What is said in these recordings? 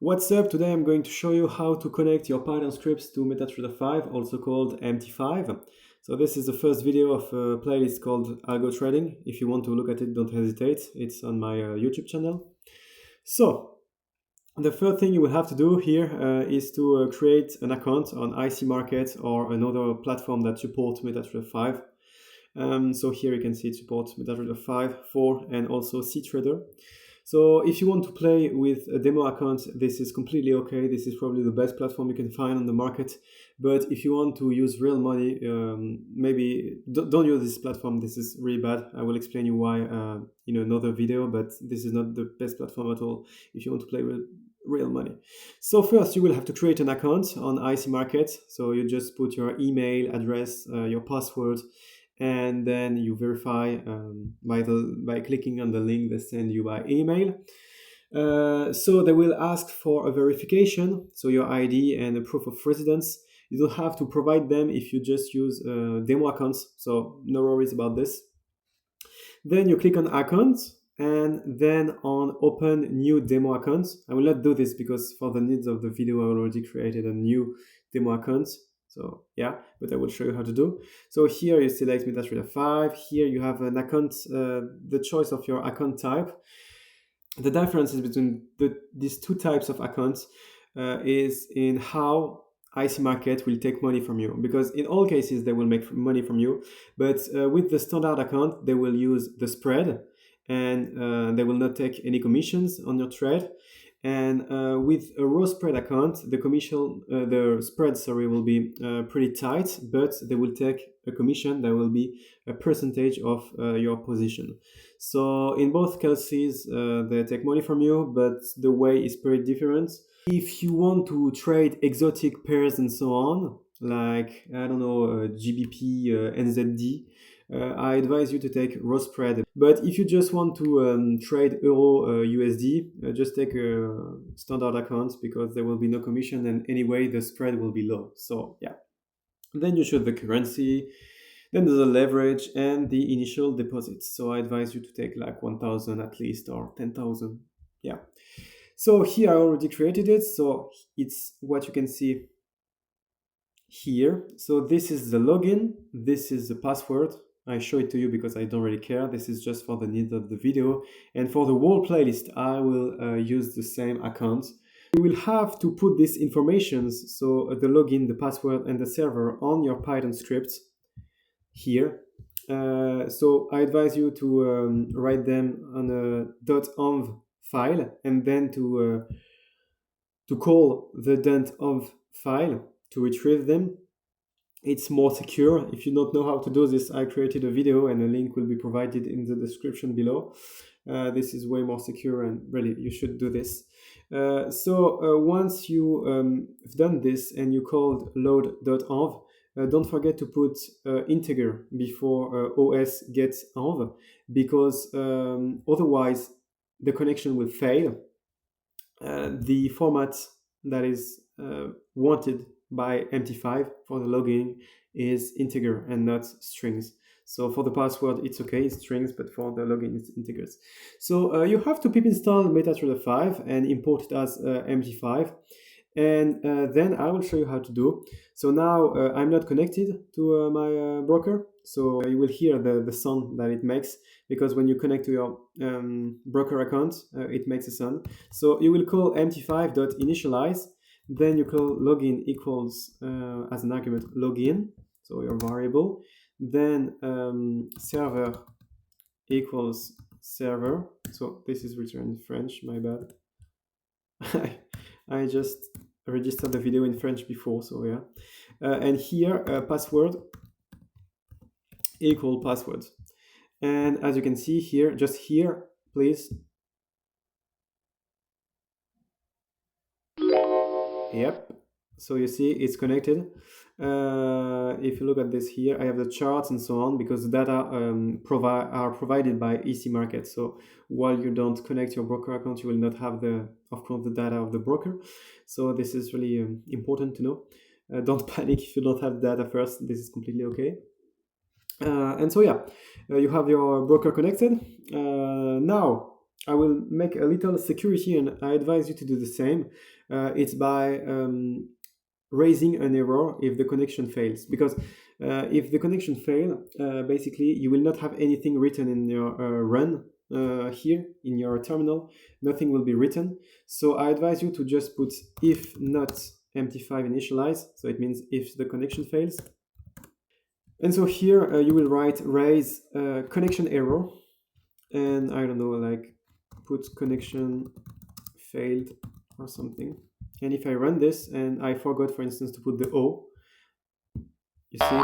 What's up? Today I'm going to show you how to connect your Python scripts to MetaTrader 5, also called MT5. So this is the first video of a playlist called Algo-Trading. If you want to look at it, don't hesitate. It's on my YouTube channel. So the first thing you will have to do here is to create an account on IC Market or another platform that supports MetaTrader 5. So here you can see it supports MetaTrader 5, 4, and also CTrader. So if you want to play with a demo account, this is completely okay. This is probably the best platform you can find on the market. But if you want to use real money, maybe don't use this platform. This is really bad. I will explain you why in another video, but this is not the best platform at all if you want to play with real money. So first you will have to create an account on IC Market. So you just put your email address, your password, and then you verify by clicking on the link they send you by email. So they will ask for a verification, so your ID and a proof of residence. You don't have to provide them if you just use demo accounts, so no worries about this. Then you click on accounts and then on open new demo account. I will not do this because for the needs of the video I already created a new demo account. So yeah, but I will show you how to do. So here you select MetaTrader 5. Here you have an account, the choice of your account type. The differences between these two types of accounts is in how IC Market will take money from you, because in all cases they will make money from you, but with the standard account they will use the spread and they will not take any commissions on your trade. And with a raw spread account, the spread will be pretty tight, but they will take a commission that will be a percentage of your position. So in both cases, they take money from you, but the way is pretty different. If you want to trade exotic pairs and so on, like, I don't know, GBP, NZD, I advise you to take raw spread. But if you just want to trade Euro USD, just take a standard account because there will be no commission and anyway the spread will be low. So yeah. Then you choose the currency, then there's the leverage and the initial deposits. So I advise you to take like 1,000 at least or 10,000. Yeah. So here I already created it. So it's what you can see here. So this is the login, this is the password. I show it to you because I don't really care. This is just for the needs of the video. And for the whole playlist, I will use the same account. You will have to put these informations, so the login, the password, and the server on your Python scripts here. So I advise you to write them on a .env file and then to call the .env file to retrieve them. It's more secure. If you don't know how to do this, I created a video and a link will be provided in the description below. This is way more secure and really you should do this. So once you have done this and you called load.env, don't forget to put integer before os gets env, because otherwise the connection will fail. The format that is wanted by MT5 for the login is integer and not strings. So for the password, it's okay, it's strings, but for the login, it's integers. So you have to pip install MetaTrader 5 and import it as MT5. And then I will show you how to do. So now I'm not connected to my broker. So you will hear the sound that it makes, because when you connect to your broker account, it makes a sound. So you will call mt5.initialize. Then you call login equals, as an argument, login, so your variable. Then server equals server. So this is written in French, my bad. I just registered the video in French before, so yeah. And here, password equal password. And as you can see here, just here, please. Yep, so you see it's connected. If you look at this here, I have the charts and so on, because the data are provided by EC Market. So while you don't connect your broker account, you will not have of course, the data of the broker. So this is really important to know. Don't panic if you don't have data first. This is completely okay. And so yeah, you have your broker connected. Now I will make a little security, and I advise you to do the same. It's by raising an error if the connection fails, because if the connection fail, basically you will not have anything written in your run here in your terminal. Nothing will be written. So I advise you to just put if not MT5 initialize, so it means if the connection fails. And so here you will write raise connection error, and I don't know, like put connection failed or something. And if I run this and I forgot, for instance, to put the O, you see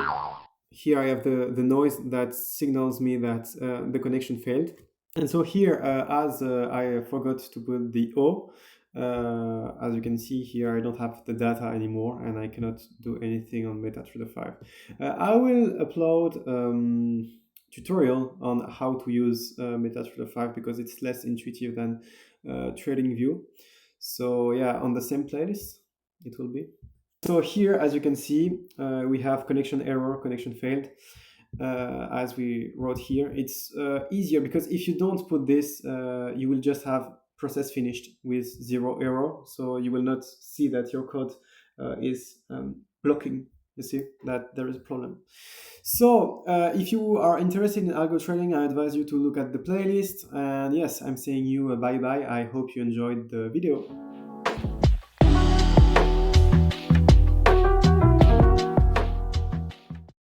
here I have the noise that signals me that the connection failed. And so here, as I forgot to put the O, as you can see here, I don't have the data anymore, and I cannot do anything on MetaTrader 5. I will upload tutorial on how to use MetaTrader 5 because it's less intuitive than TradingView. So yeah, on the same playlist it will be. So here, as you can see, we have connection error, connection failed. As we wrote here, it's easier because if you don't put this, you will just have process finished with 0 error. So you will not see that your code is blocking. You see that there is a problem. So if you are interested in algo trading, I advise you to look at the playlist. And yes, I'm saying you bye bye. I hope you enjoyed the video.